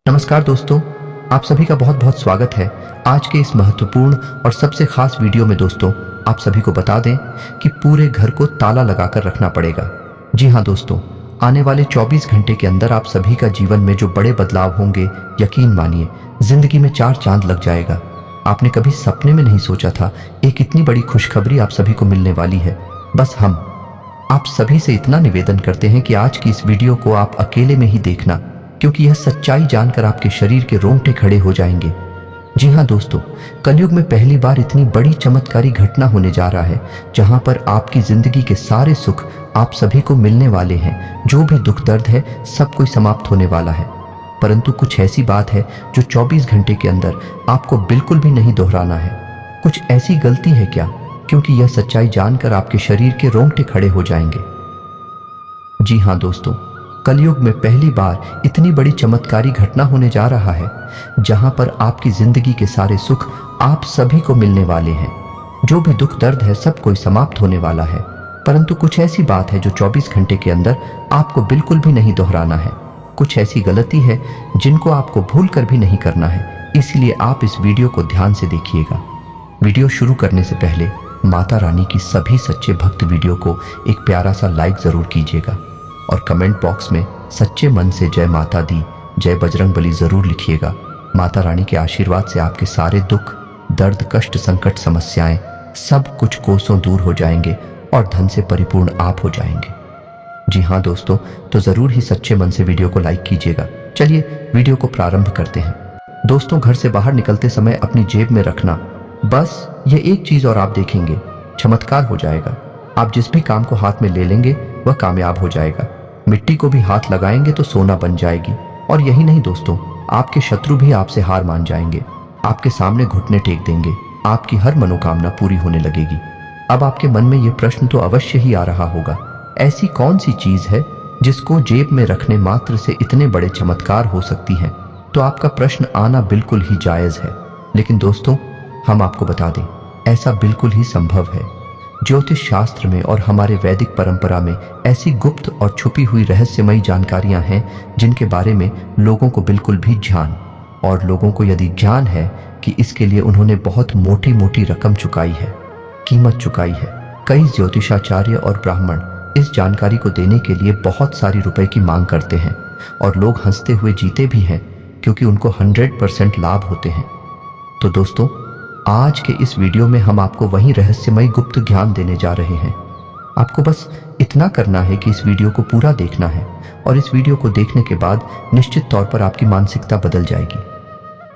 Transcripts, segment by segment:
नमस्कार दोस्तों, आप सभी का बहुत बहुत स्वागत है आज के इस महत्वपूर्ण और सबसे खास वीडियो में। दोस्तों, आप सभी को बता दें कि पूरे घर को ताला लगाकर रखना पड़ेगा। जी हाँ दोस्तों, आने वाले 24 घंटे के अंदर आप सभी का जीवन में जो बड़े बदलाव होंगे, यकीन मानिए जिंदगी में 4 चांद लग जाएगा। आपने कभी सपने में नहीं सोचा था एक इतनी बड़ी खुशखबरी आप सभी को मिलने वाली है। बस हम आप सभी से इतना निवेदन करते हैं कि आज की इस वीडियो को आप अकेले में ही देखना, क्योंकि यह सच्चाई जानकर आपके शरीर के रोंगटे खड़े हो जाएंगे। जी हाँ दोस्तों, कलयुग में पहली बार इतनी बड़ी चमत्कारी घटना होने जा रहा है जहां पर आपकी जिंदगी के सारे सुख आप सभी को मिलने वाले हैं। जो भी दुख दर्द है सब कोई समाप्त होने वाला है, परंतु कुछ ऐसी बात है जो 24 घंटे के अंदर आपको बिल्कुल भी नहीं दोहराना है। कुछ ऐसी गलती है क्या? क्योंकि यह सच्चाई जानकर आपके शरीर के रोंगटे खड़े हो जाएंगे। जी हाँ दोस्तों, कलयुग में पहली बार इतनी बड़ी चमत्कारी घटना होने जा रहा है जहां पर आपकी जिंदगी के सारे सुख आप सभी को मिलने वाले हैं। जो भी दुख दर्द है सब कोई समाप्त होने वाला है, परंतु कुछ ऐसी बात है जो 24 घंटे के अंदर आपको बिल्कुल भी नहीं दोहराना है। कुछ ऐसी गलती है जिनको आपको भूल कर भी नहीं करना है, इसलिए आप इस वीडियो को ध्यान से देखिएगा। वीडियो शुरू करने से पहले माता रानी की सभी सच्चे भक्त वीडियो को एक प्यारा सा लाइक जरूर कीजिएगा और कमेंट बॉक्स में सच्चे मन से जय माता दी, जय बजरंगबली जरूर लिखिएगा। माता रानी के आशीर्वाद से आपके सारे दुख दर्द कष्ट संकट समस्याएं सब कुछ कोसों दूर हो जाएंगे और धन से परिपूर्ण आप हो जाएंगे। जी हाँ दोस्तों, तो जरूर ही सच्चे मन से वीडियो को लाइक कीजिएगा। चलिए वीडियो को प्रारंभ करते हैं। दोस्तों, घर से बाहर निकलते समय अपनी जेब में रखना बस ये एक चीज और आप देखेंगे चमत्कार हो जाएगा। आप जिस भी काम को हाथ में ले लेंगे वह कामयाब हो जाएगा। मिट्टी को भी हाथ लगाएंगे तो सोना बन जाएगी। और यही नहीं दोस्तों, आपके शत्रु भी आपसे हार मान जाएंगे, आपके सामने घुटने टेक देंगे, आपकी हर मनोकामना पूरी होने लगेगी। अब आपके मन में यह प्रश्न तो अवश्य ही आ रहा होगा, ऐसी कौन सी चीज है जिसको जेब में रखने मात्र से इतने बड़े चमत्कार हो सकती हैं? तो आपका प्रश्न आना बिल्कुल ही जायज है, लेकिन दोस्तों हम आपको बता दें ऐसा बिल्कुल ही संभव है। ज्योतिष शास्त्र में और हमारे वैदिक परंपरा में ऐसी गुप्त और छुपी हुई रहस्यमयी जानकारियां हैं जिनके बारे में लोगों को बिल्कुल भी ज्ञान, और लोगों को यदि ज्ञान है कि इसके लिए उन्होंने बहुत मोटी मोटी रकम चुकाई है, कीमत चुकाई है। कई ज्योतिषाचार्य और ब्राह्मण इस जानकारी को देने के लिए बहुत सारी रुपए की मांग करते हैं और लोग हंसते हुए जीते भी हैं, क्योंकि उनको 100% लाभ होते हैं। तो दोस्तों, आज के इस वीडियो में हम आपको वही रहस्यमय गुप्त ज्ञान देने जा रहे हैं। आपको बस इतना करना है कि इस वीडियो को पूरा देखना है, और इस वीडियो को देखने के बाद निश्चित तौर पर आपकी मानसिकता बदल जाएगी,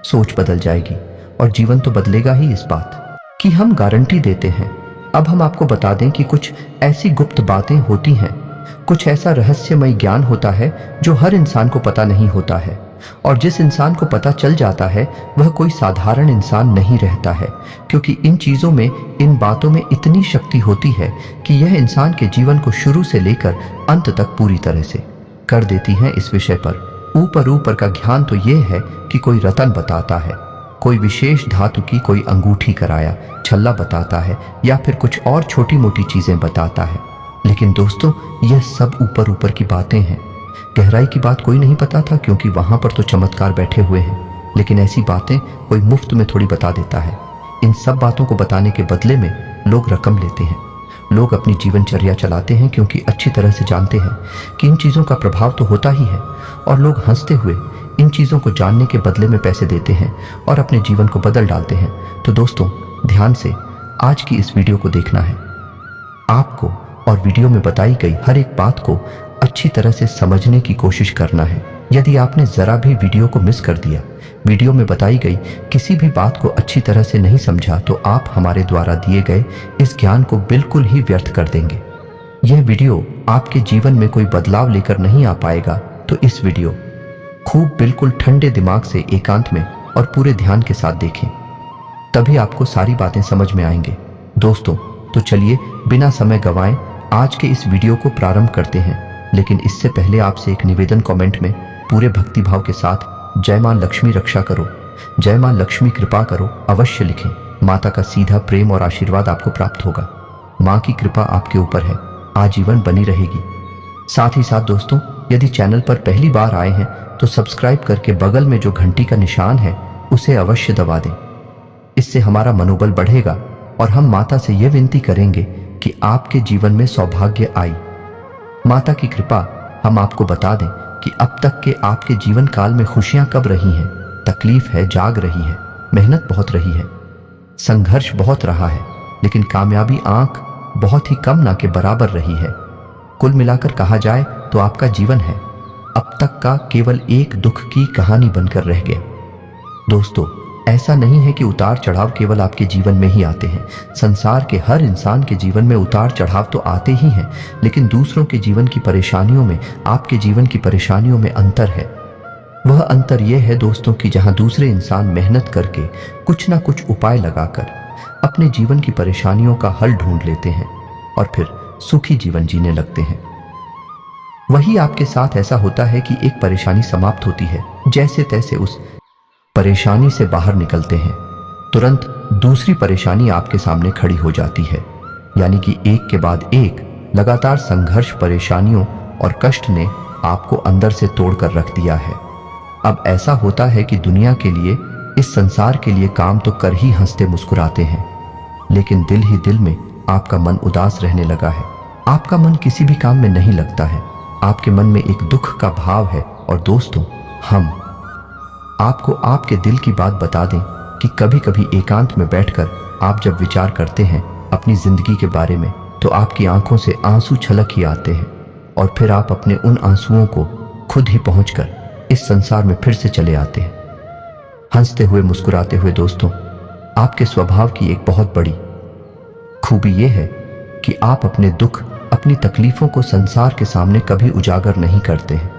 सोच बदल जाएगी और जीवन तो बदलेगा ही। इस बात की हम गारंटी देते हैं। अब हम आपको बता दें कि कुछ ऐसी गुप्त बातें होती हैं, कुछ ऐसा रहस्यमय ज्ञान होता है जो हर इंसान को पता नहीं होता है, और जिस इंसान को पता चल जाता है वह कोई साधारण इंसान नहीं रहता है, क्योंकि इन चीजों में, इन बातों में इतनी शक्ति होती है कि यह इंसान के जीवन को शुरू से लेकर अंत तक पूरी तरह से कर देती हैं। इस विषय पर ऊपर का ज्ञान तो यह है कि कोई रतन बताता है, कोई विशेष धातु की कोई अंगूठी कराया छल्ला बताता है, या फिर कुछ और छोटी मोटी चीजें बताता है। लेकिन दोस्तों, यह सब ऊपर की बातें हैं, गहराई की बात कोई नहीं पता था, क्योंकि वहां पर तो चमत्कार बैठे हुए हैं। लेकिन ऐसी बातें कोई मुफ्त में थोड़ी बता देता है। इन सब बातों को बताने के बदले में लोग रकम लेते हैं, लोग अपनी जीवनचर्या चलाते हैं, क्योंकि अच्छी तरह से जानते हैं कि इन चीजों का प्रभाव तो होता ही है, और लोग हंसते हुए इन चीजों को जानने के बदले में पैसे देते हैं और अपने जीवन को बदल डालते हैं। तो दोस्तों, ध्यान से आज की इस वीडियो को देखना है आपको, और वीडियो में बताई गई हर एक बात को अच्छी तरह से समझने की कोशिश करना है। यदि आपने जरा भी वीडियो को मिस कर दिया, वीडियो में बताई गई किसी भी बात को अच्छी तरह से नहीं समझा, तो आप हमारे द्वारा दिए गए इस ज्ञान को बिल्कुल ही व्यर्थ कर देंगे। यह वीडियो आपके जीवन में कोई बदलाव लेकर नहीं आ पाएगा। तो इस वीडियो खूब बिल्कुल ठंडे दिमाग से एकांत में और पूरे ध्यान के साथ देखें, तभी आपको सारी बातें समझ में आएंगे। दोस्तों, तो चलिए बिना समय गंवाए आज के इस वीडियो को प्रारंभ करते हैं। लेकिन इससे पहले आपसे एक निवेदन, कमेंट में पूरे भक्तिभाव के साथ जय मां लक्ष्मी रक्षा करो, जय मां लक्ष्मी कृपा करो अवश्य लिखें। माता का सीधा प्रेम और आशीर्वाद आपको प्राप्त होगा। मां की कृपा आपके ऊपर है, आजीवन बनी रहेगी। साथ ही साथ दोस्तों, यदि चैनल पर पहली बार आए हैं तो सब्सक्राइब करके बगल में जो घंटी का निशान है उसे अवश्य दबा दें। इससे हमारा मनोबल बढ़ेगा और हम माता से यह विनती करेंगे कि आपके जीवन में सौभाग्य आए। माता की कृपा हम आपको बता दें कि अब तक के आपके जीवन काल में खुशियां कब रही हैं, तकलीफ है, जाग रही है, मेहनत बहुत रही है, संघर्ष बहुत रहा है, लेकिन कामयाबी आंख बहुत ही कम ना के बराबर रही है। कुल मिलाकर कहा जाए तो आपका जीवन है अब तक का केवल एक दुख की कहानी बनकर रह गया। दोस्तों, ऐसा नहीं है कि उतार चढ़ाव केवल आपके जीवन में ही आते हैं। संसार के हर इंसान के जीवन में उतार चढ़ाव तो आते ही हैं, लेकिन दूसरों के जीवन की परेशानियों में आपके जीवन की परेशानियों में अंतर है। वह अंतर यह है दोस्तों कि जहां दूसरे इंसान मेहनत करके कुछ ना कुछ उपाय लगाकर अपने जीवन की परेशानियों का हल ढूंढ लेते हैं और फिर सुखी जीवन जीने लगते हैं, वही आपके साथ ऐसा होता है कि एक परेशानी समाप्त होती है, जैसे तैसे उस परेशानी से बाहर निकलते हैं, तुरंत दूसरी परेशानी आपके सामने खड़ी हो जाती है। यानी कि एक के बाद एक लगातार संघर्ष, परेशानियों और कष्ट ने आपको अंदर से तोड़कर रख दिया है। अब ऐसा होता है कि दुनिया के लिए, इस संसार के लिए काम तो कर ही हंसते मुस्कुराते हैं, लेकिन दिल ही दिल में आपका मन उदास रहने लगा है। आपका मन किसी भी काम में नहीं लगता है, आपके मन में एक दुख का भाव है। और दोस्तों, हम आपको आपके दिल की बात बता दें कि कभी कभी एकांत में बैठकर आप जब विचार करते हैं अपनी जिंदगी के बारे में, तो आपकी आंखों से आंसू छलक ही आते हैं और फिर आप अपने उन आंसुओं को खुद ही पहुंचकर इस संसार में फिर से चले आते हैं, हंसते हुए, मुस्कुराते हुए। दोस्तों, आपके स्वभाव की एक बहुत बड़ी खूबी यह है कि आप अपने दुख, अपनी तकलीफों को संसार के सामने कभी उजागर नहीं करते हैं।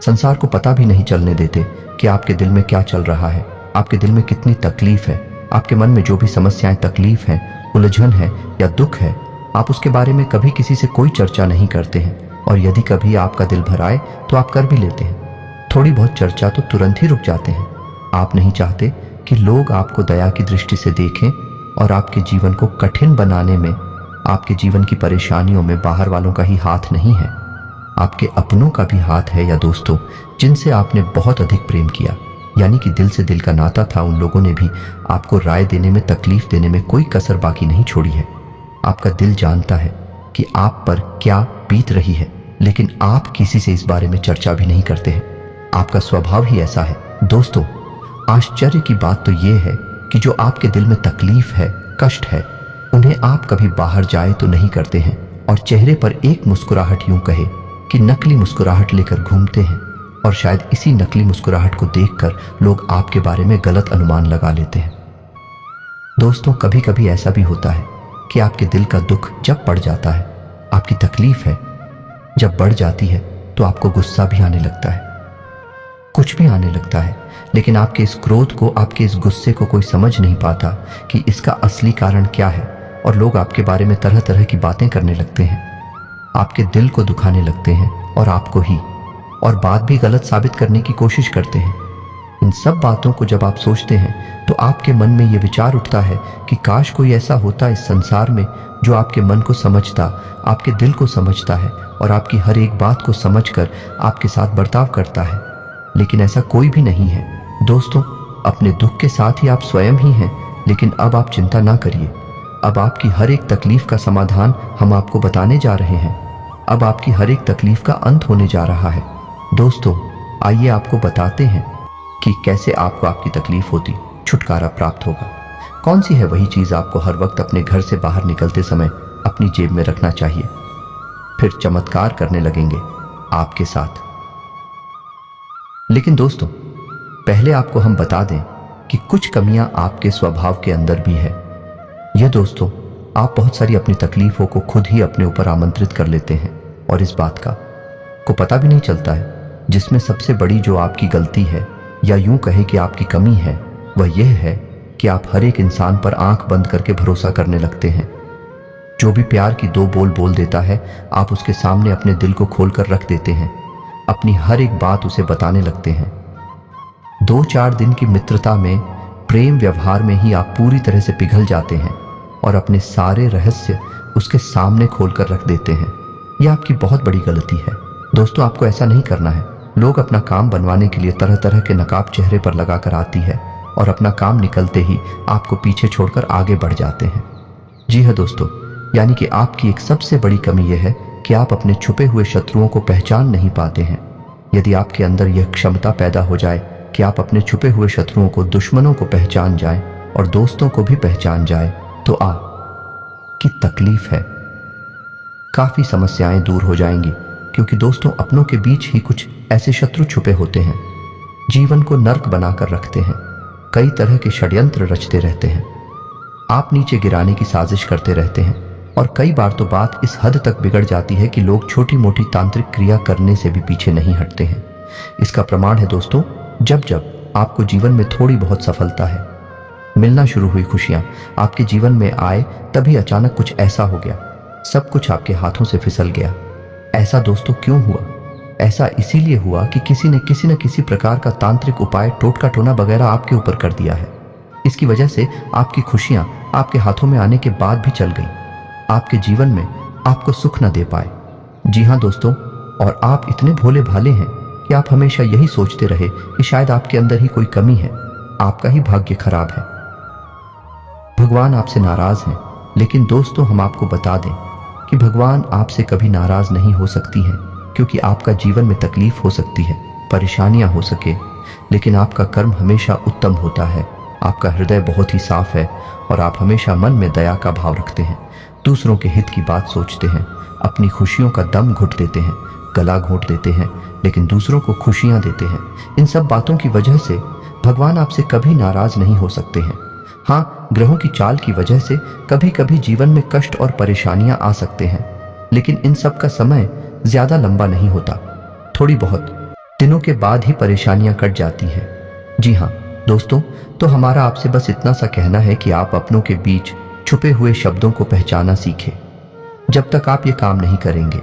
संसार को पता भी नहीं चलने देते कि आपके दिल में क्या चल रहा है, आपके दिल में कितनी तकलीफ है, आपके मन में जो भी समस्याएं, तकलीफ है, उलझन है या दुख है, आप उसके बारे में कभी किसी से कोई चर्चा नहीं करते हैं। और यदि कभी आपका दिल भर आए तो आप कर भी लेते हैं, थोड़ी बहुत चर्चा तो तुरंत ही रुक जाते हैं। आप नहीं चाहते कि लोग आपको दया की दृष्टि से देखें और आपके जीवन को कठिन बनाने में आपके जीवन की परेशानियों में बाहर वालों का ही हाथ नहीं है, आपके अपनों का भी हाथ है। या दोस्तों, जिनसे आपने बहुत अधिक प्रेम किया, यानी कि दिल से दिल का नाता था, उन लोगों ने भी आपको राय देने में, तकलीफ देने में कोई कसर बाकी नहीं छोड़ी है। आपका दिल जानता है कि आप पर क्या बीत रही है, लेकिन आप किसी से इस बारे में चर्चा भी नहीं करते हैं। आपका स्वभाव ही ऐसा है। दोस्तों, आश्चर्य की बात तो यह है कि जो आपके दिल में तकलीफ है, कष्ट है, उन्हें आप कभी बाहर जाए तो नहीं करते हैं और चेहरे पर एक मुस्कुराहट, यूं कहे कि नकली मुस्कुराहट लेकर घूमते हैं। और शायद इसी नकली मुस्कुराहट को देखकर लोग आपके बारे में गलत अनुमान लगा लेते हैं। दोस्तों, कभी कभी ऐसा भी होता है कि आपके दिल का दुख जब बढ़ जाता है, आपकी तकलीफ है जब बढ़ जाती है, तो आपको गुस्सा भी आने लगता है, कुछ भी आने लगता है। लेकिन आपके इस क्रोध को, आपके इस गुस्से को कोई समझ नहीं पाता कि इसका असली कारण क्या है, और लोग आपके बारे में तरह तरह की बातें करने लगते हैं, आपके दिल को दुखाने लगते हैं और आपको ही, और बात भी गलत साबित करने की कोशिश करते हैं। इन सब बातों को जब आप सोचते हैं तो आपके मन में यह विचार उठता है कि काश कोई ऐसा होता इस संसार में जो आपके मन को समझता, आपके दिल को समझता है और आपकी हर एक बात को समझकर आपके साथ बर्ताव करता है। लेकिन ऐसा कोई भी नहीं है। दोस्तों, अपने दुख के साथ ही आप स्वयं ही हैं, लेकिन अब आप चिंता ना करिए। अब आपकी हर एक तकलीफ का समाधान हम आपको बताने जा रहे हैं। अब आपकी हर एक तकलीफ का अंत होने जा रहा है। दोस्तों, आइए आपको बताते हैं कि कैसे आपको आपकी तकलीफ होती छुटकारा प्राप्त होगा। कौन सी है वही चीज़ आपको हर वक्त अपने घर से बाहर निकलते समय अपनी जेब में रखना चाहिए। फिर चमत्कार करने लगेंगे आपके साथ। लेकिन दोस्तों, पहले आपको हम बता दें कि कुछ कमियां आपके स्वभाव के अंदर भी है। यह दोस्तों, आप बहुत सारी अपनी तकलीफों को खुद ही अपने ऊपर आमंत्रित कर लेते हैं और इस बात को पता भी नहीं चलता है। जिसमें सबसे बड़ी जो आपकी गलती है, या यूं कहे कि आपकी कमी है, वह यह है कि आप हर एक इंसान पर आंख बंद करके भरोसा करने लगते हैं। जो भी प्यार की दो बोल बोल देता है, आप उसके सामने अपने दिल को खोलकर रख देते हैं, अपनी हर एक बात उसे बताने लगते हैं। 2-4 दिन की मित्रता में, प्रेम व्यवहार में ही आप पूरी तरह से पिघल जाते हैं और अपने सारे रहस्य उसके सामने खोलकर रख देते हैं। यह आपकी बहुत बड़ी गलती है। दोस्तों आपको ऐसा नहीं करना है। लोग अपना काम बनवाने के लिए तरह तरह के नकाब चेहरे पर लगाकर आती है और अपना काम निकलते ही आपको पीछे छोड़कर आगे बढ़ जाते हैं। जी हाँ दोस्तों, यानी कि आपकी एक सबसे बड़ी कमी यह है कि आप अपने छुपे हुए शत्रुओं को पहचान नहीं पाते हैं। यदि आपके अंदर यह क्षमता पैदा हो जाए कि आप अपने छुपे हुए शत्रुओं को, दुश्मनों को पहचान जाएं और दोस्तों को भी पहचान जाएं, तो आपकी तकलीफ है काफी समस्याएं दूर हो जाएंगी। क्योंकि दोस्तों अपनों के बीच ही कुछ ऐसे शत्रु छुपे होते हैं, जीवन को नर्क बनाकर रखते हैं, कई तरह के षड्यंत्र रचते रहते हैं, आप नीचे गिराने की साजिश करते रहते हैं और कई बार तो बात इस हद तक बिगड़ जाती है कि लोग छोटी मोटी तांत्रिक क्रिया करने से भी पीछे नहीं हटते हैं। इसका प्रमाण है दोस्तों, जब जब आपको जीवन में थोड़ी बहुत सफलता है, मिलना शुरू हुई खुशियां आपके जीवन में आए, तभी अचानक कुछ ऐसा हो गया, सब कुछ आपके हाथों से फिसल गया। ऐसा दोस्तों क्यों हुआ? ऐसा इसीलिए हुआ कि किसी ने किसी न किसी प्रकार का तांत्रिक उपाय, टोटका टोना वगैरह आपके ऊपर कर दिया है। इसकी वजह से आपकी खुशियां आपके हाथों में आने के बाद भी चल गई, आपके जीवन में आपको सुख न दे पाए। जी हाँ दोस्तों, और आप इतने भोले भाले हैं कि आप हमेशा यही सोचते रहे कि शायद आपके अंदर ही कोई कमी है, आपका ही भाग्य खराब है, भगवान आपसे नाराज हैं। लेकिन दोस्तों हम आपको बता दें कि भगवान आपसे कभी नाराज नहीं हो सकती हैं, क्योंकि आपका जीवन में तकलीफ हो सकती है, परेशानियां हो सके, लेकिन आपका कर्म हमेशा उत्तम होता है, आपका हृदय बहुत ही साफ है और आप हमेशा मन में दया का भाव रखते हैं, दूसरों के हित की बात सोचते हैं, अपनी खुशियों का दम घुट देते हैं, गला घोंट देते हैं, लेकिन दूसरों को खुशियां देते हैं। इन सब बातों की वजह से भगवान आपसे कभी नाराज नहीं हो सकते हैं। हाँ, ग्रहों की चाल की वजह से कभी कभी जीवन में कष्ट और परेशानियां आ सकते हैं, लेकिन इन सब का समय ज्यादा लंबा नहीं होता, थोड़ी बहुत दिनों के बाद ही परेशानियां कट जाती हैं। जी हाँ दोस्तों, तो हमारा आपसे बस इतना सा कहना है कि आप अपनों के बीच छुपे हुए शब्दों को पहचाना सीखें। जब तक आप ये काम नहीं करेंगे,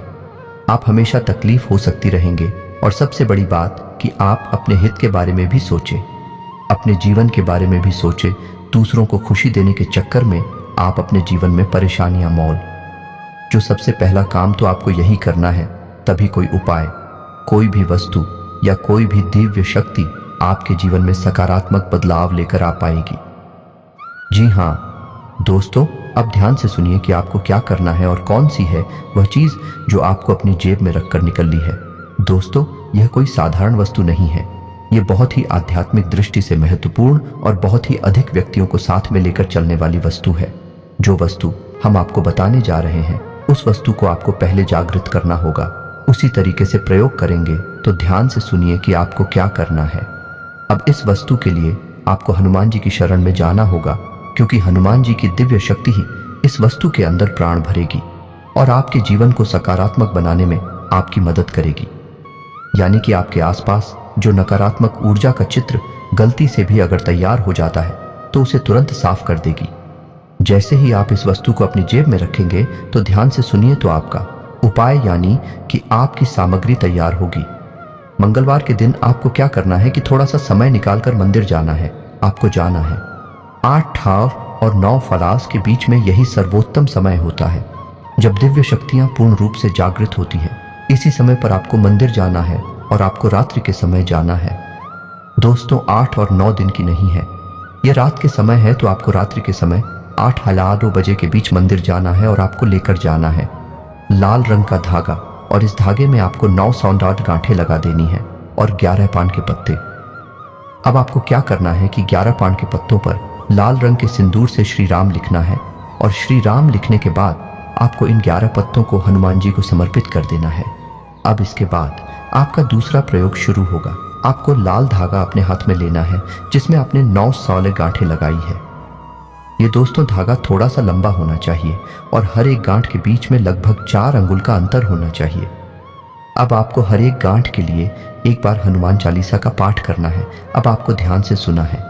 आप हमेशा तकलीफ हो सकती रहेंगे। और सबसे बड़ी बात कि आप अपने हित के बारे में भी सोचें, अपने जीवन के बारे में भी सोचें। दूसरों को खुशी देने के चक्कर में आप अपने जीवन में परेशानियां मोल। जो सबसे पहला काम तो आपको यही करना है, तभी कोई उपाय, कोई भी वस्तु या कोई भी दिव्य शक्ति आपके जीवन में सकारात्मक बदलाव लेकर आ पाएगी। जी हाँ दोस्तों, अब ध्यान से सुनिए कि आपको क्या करना है और कौन सी है वह चीज जो आपको अपनी जेब में रखकर निकलनी है। दोस्तों यह कोई साधारण वस्तु नहीं है, ये बहुत ही आध्यात्मिक दृष्टि से महत्वपूर्ण और बहुत ही अधिक व्यक्तियों को साथ में लेकर चलने वाली वस्तु है। जो वस्तु हम आपको बताने जा रहे हैं, उस वस्तु को आपको पहले जागृत करना होगा, उसी तरीके से प्रयोग करेंगे। तो ध्यान से सुनिए कि आपको क्या करना है। अब इस वस्तु के लिए आपको हनुमान जी की शरण में जाना होगा, क्योंकि हनुमान जी की दिव्य शक्ति ही इस वस्तु के अंदर प्राण भरेगी और आपके जीवन को सकारात्मक बनाने में आपकी मदद करेगी। यानी कि आपके आसपास जो नकारात्मक ऊर्जा का चित्र गलती से भी अगर तैयार हो जाता है तो उसे तुरंत साफ कर देगी। जैसे ही आप इस वस्तु को अपनी जेब में रखेंगे तो ध्यान से सुनिए, तो आपका उपाय यानी कि आपकी सामग्री तैयार होगी। मंगलवार के दिन आपको क्या करना है कि थोड़ा सा समय निकालकर मंदिर जाना है। आपको जाना है 8 ठाव और 9 फलास के बीच में, यही सर्वोत्तम समय होता है जब दिव्य शक्तियां पूर्ण रूप से जागृत होती हैं। इसी समय पर आपको मंदिर जाना है और आपको रात्रि के समय जाना है। दोस्तों 8 और 9 दिन की नहीं है, यह रात के समय है, तो आपको रात्रि के समय 8:11 बजे के बीच मंदिर जाना है और आपको लेकर जाना है लाल रंग का धागा, और इस धागे में आपको 9 सौंदाठ गांठें लगा देनी है और 11 पान के पत्ते। अब आपको क्या करना है कि 11 पान के पत्तों पर लाल रंग के सिंदूर से श्री राम लिखना है, और श्री राम लिखने के बाद आपको इन 11 पत्तों को हनुमान जी को समर्पित कर देना है। अब इसके बाद आपका दूसरा प्रयोग शुरू होगा। आपको लाल धागा अपने हाथ में लेना है जिसमें आपने 9 सौले गांठें लगाई है। ये दोस्तों धागा थोड़ा सा लंबा होना चाहिए और हर एक गांठ के बीच में लगभग 4 अंगुल का अंतर होना चाहिए। अब आपको हर एक गांठ के लिए एक बार हनुमान चालीसा का पाठ करना है। अब आपको ध्यान से सुना है।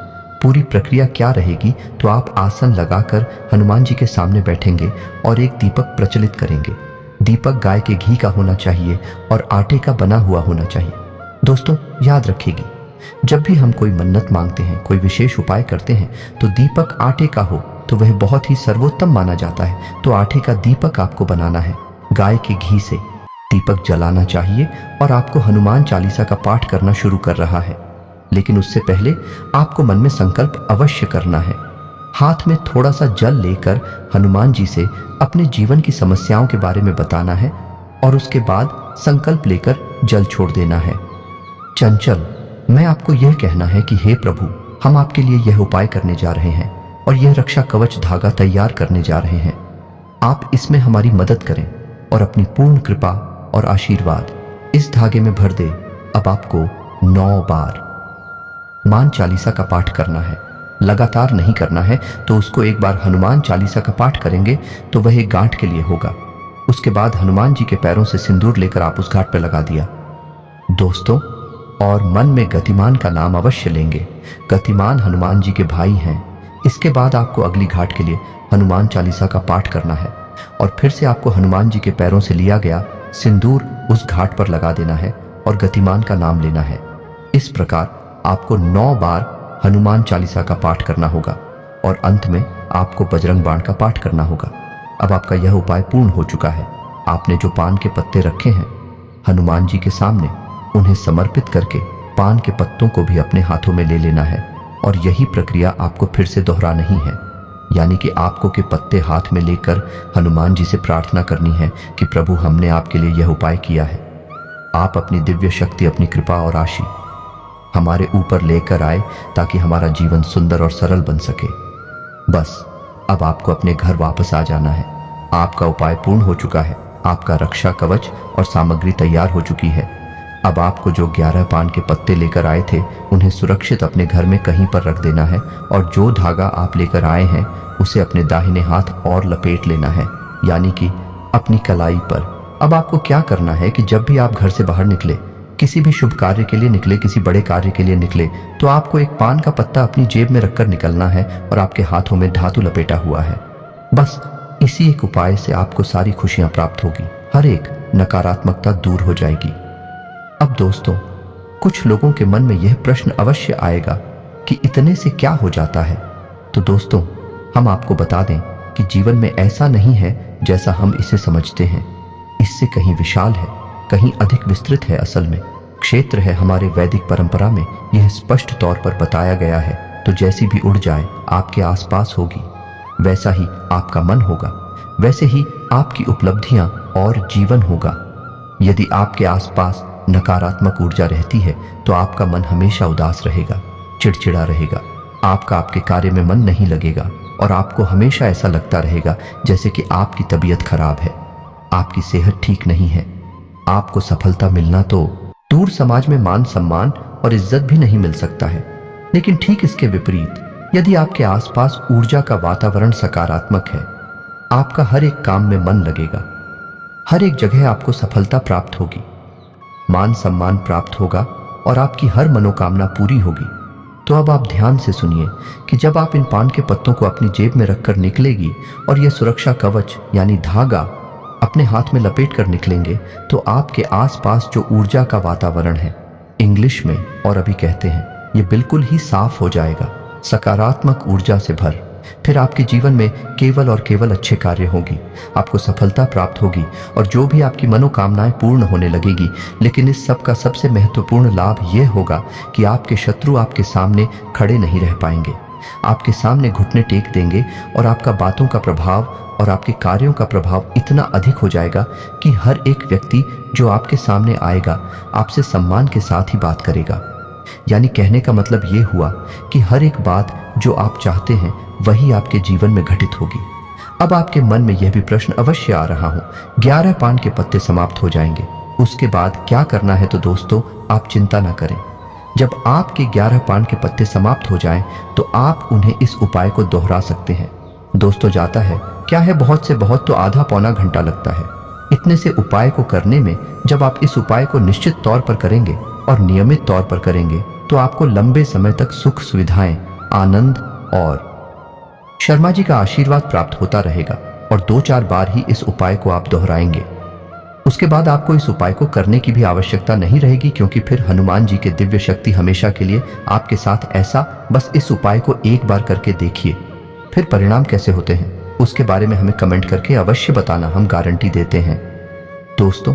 पूरी प्रक्रिया क्या रहेगी, तो आप आसन लगाकर हनुमान जी के सामने बैठेंगे और एक दीपक प्रज्वलित करेंगे। दीपक गाय के घी का होना चाहिए और आटे का बना हुआ होना चाहिए। दोस्तों याद रखिएगा, जब भी हम कोई मन्नत मांगते हैं, कोई विशेष उपाय करते हैं, तो दीपक आटे का हो तो वह बहुत ही सर्वोत्तम माना जाता है। तो आटे का दीपक आपको बनाना है गाय के घी से। दीपक जलाना चाहिए और आपको हनुमान चालीसा का पाठ करना शुरू कर रहा है। लेकिन उससे पहले आपको मन में संकल्प अवश्य करना है। हाथ में थोड़ा सा जल लेकर हनुमान जी से अपने जीवन की समस्याओं के बारे में बताना है और उसके बाद संकल्प लेकर जल छोड़ देना है। चंचल, मैं आपको यह कहना है कि हे प्रभु, हम आपके लिए यह उपाय करने जा रहे हैं और यह रक्षा कवच धागा तैयार करने जा रहे हैं। आप इसमें हमारी मदद करें और अपनी पूर्ण कृपा और आशीर्वाद इस धागे में भर दे। अब आपको 9 बार हनुमान चालीसा का पाठ करना है। लगातार नहीं करना है, तो उसको एक बार हनुमान चालीसा का पाठ करेंगे तो वह एक गांठ के लिए होगा। उसके बाद हनुमान जी के पैरों से सिंदूर लेकर आप उस घाट पर लगा दिया दोस्तों, और मन में गतिमान का नाम अवश्य लेंगे। गतिमान हनुमान जी के भाई हैं। इसके बाद आपको अगली घाट के लिए हनुमान चालीसा का पाठ करना है और फिर से आपको हनुमान जी के पैरों से लिया गया सिंदूर उस घाट पर लगा देना है और गतिमान का नाम लेना है। इस प्रकार आपको 9 बार हनुमान चालीसा का पाठ करना होगा और अंत में आपको बजरंग बाण का पाठ करना होगा। अब आपका यह उपाय पूर्ण हो चुका है। आपने जो पान के पत्ते रखे हैं हनुमान जी के सामने, उन्हें समर्पित करके पान के पत्तों को भी अपने हाथों में ले लेना है और यही प्रक्रिया आपको फिर से दोहरा नहीं है। यानी कि आपको के पत्ते हाथ में लेकर हनुमान जी से प्रार्थना करनी है कि प्रभु, हमने आपके लिए यह उपाय किया है। आप अपनी दिव्य शक्ति, अपनी कृपा और आशीष हमारे ऊपर लेकर आए ताकि हमारा जीवन सुंदर और सरल बन सके। बस अब आपको अपने घर वापस आ जाना है। आपका उपाय पूर्ण हो चुका है। आपका रक्षा कवच और सामग्री तैयार हो चुकी है। अब आपको जो 11 पान के पत्ते लेकर आए थे उन्हें सुरक्षित अपने घर में कहीं पर रख देना है और जो धागा आप लेकर आए हैं उसे अपने दाहिने हाथ और लपेट लेना है, यानी कि अपनी कलाई पर। अब आपको क्या करना है कि जब भी आप घर से बाहर निकले, किसी भी शुभ कार्य के लिए निकले, किसी बड़े कार्य के लिए निकले, तो आपको एक पान का पत्ता अपनी जेब में रखकर निकलना है और आपके हाथों में धातु लपेटा हुआ है। बस इसी एक उपाय से आपको सारी खुशियां प्राप्त होगी। हर एक नकारात्मकता दूर हो जाएगी। अब दोस्तों, कुछ लोगों के मन में यह प्रश्न अवश्य आएगा कि इतने से क्या हो जाता है। तो दोस्तों, हम आपको बता दें कि जीवन में ऐसा नहीं है जैसा हम इसे समझते हैं। इससे कहीं विशाल है, कहीं अधिक विस्तृत है। असल में क्षेत्र है। हमारे वैदिक परंपरा में यह स्पष्ट तौर पर बताया गया है। तो जैसी भी उड़ जाए आपके आसपास होगी, वैसा ही आपका मन होगा, वैसे ही आपकी उपलब्धियां और जीवन होगा। यदि आपके आसपास नकारात्मक ऊर्जा रहती है तो आपका मन हमेशा उदास रहेगा, चिड़चिड़ा रहेगा। आपका आपके कार्य में मन नहीं लगेगा और आपको हमेशा ऐसा लगता रहेगा जैसे कि आपकी तबीयत खराब है, आपकी सेहत ठीक नहीं है। आपको सफलता मिलना तो दूर, समाज में मान सम्मान और इज्जत भी नहीं मिल सकता है। लेकिन ठीक इसके विपरीत, यदि आपके आसपास ऊर्जा का वातावरण सकारात्मक है, आपका हर एक काम में मन लगेगा, हर एक जगह आपको सफलता प्राप्त होगी, मान सम्मान प्राप्त होगा और आपकी हर मनोकामना पूरी होगी। तो अब आप ध्यान से सुनिए कि जब आप इन पान के पत्तों को अपनी जेब में रखकर निकलेगी और यह सुरक्षा कवच यानी धागा अपने हाथ में लपेट कर निकलेंगे, तो आपके आसपास जो ऊर्जा का वातावरण है, इंग्लिश में और अभी कहते हैं, ये बिल्कुल ही साफ हो जाएगा, सकारात्मक ऊर्जा से भर। फिर आपके जीवन में केवल और केवल अच्छे कार्य होंगी, आपको सफलता प्राप्त होगी और जो भी आपकी मनोकामनाएं पूर्ण होने लगेगी। लेकिन इस सब का सबसे महत्वपूर्ण लाभ यह होगा कि आपके शत्रु आपके सामने खड़े नहीं रह पाएंगे, आपके सामने घुटने टेक देंगे और आपका बातों का प्रभाव और आपके कार्यों का प्रभाव इतना अधिक हो जाएगा कि हर एक व्यक्ति जो आपके सामने आएगा आपसे सम्मान के साथ ही बात करेगा। यानी कहने का मतलब ये हुआ कि हर एक बात जो आप चाहते हैं वही आपके जीवन में घटित होगी। अब आपके मन में यह भी प्रश्न अवश्य आ रहा हो, 11 पान के पत्ते समाप्त हो जाएंगे, उसके बाद क्या करना है? तो दोस्तों, आप चिंता ना करें। जब आपके 11 पान के पत्ते समाप्त हो जाएं, तो आप उन्हें इस उपाय को दोहरा सकते हैं। दोस्तों, जाता है क्या है, बहुत से बहुत तो आधा पौना घंटा लगता है इतने से उपाय को करने में। जब आप इस उपाय को निश्चित तौर पर करेंगे और नियमित तौर पर करेंगे तो आपको लंबे समय तक सुख सुविधाएं, आनंद और शर्मा जी का आशीर्वाद प्राप्त होता रहेगा। और 2-4 बार ही इस उपाय को आप दोहराएंगे। उसके बाद आपको इस उपाय को करने की भी आवश्यकता नहीं रहेगी, क्योंकि फिर हनुमान जी के दिव्य शक्ति हमेशा के लिए आपके साथ। ऐसा बस इस उपाय को एक बार करके देखिए, फिर परिणाम कैसे होते हैं उसके बारे में हमें कमेंट करके अवश्य बताना, हम गारंटी देते हैं। दोस्तों,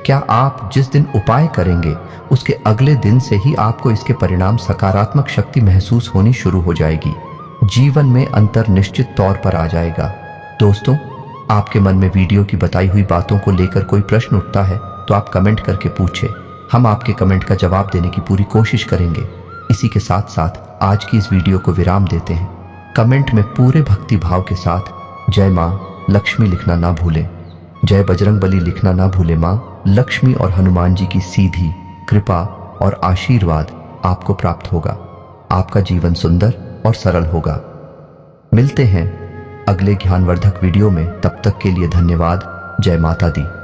क्या आप जिस दिन उपाय करेंगे उसके अगले दिन से ही आपको इसके परिणाम सकारात्मक शक्ति महसूस होनी शुरू हो जाएगी। जीवन में अंतर निश्चित तौर पर आ जाएगा। दोस्तों, आपके मन में वीडियो की बताई हुई बातों को लेकर कोई प्रश्न उठता है तो आप कमेंट करके पूछें। हम आपके कमेंट का जवाब देने की पूरी कोशिश करेंगे। इसी के साथ साथ आज की इस वीडियो को विराम देते हैं। कमेंट में पूरे भक्ति भाव के साथ जय मां लक्ष्मी लिखना ना भूलें। जय बजरंगबली लिखना ना भूलें। मां लक्ष्मी और हनुमान जी की सीधी कृपा और आशीर्वाद आपको प्राप्त होगा। आपका जीवन सुंदर और सरल होगा। मिलते हैं अगले ज्ञानवर्धक वीडियो में। तब तक के लिए धन्यवाद। जय माता दी।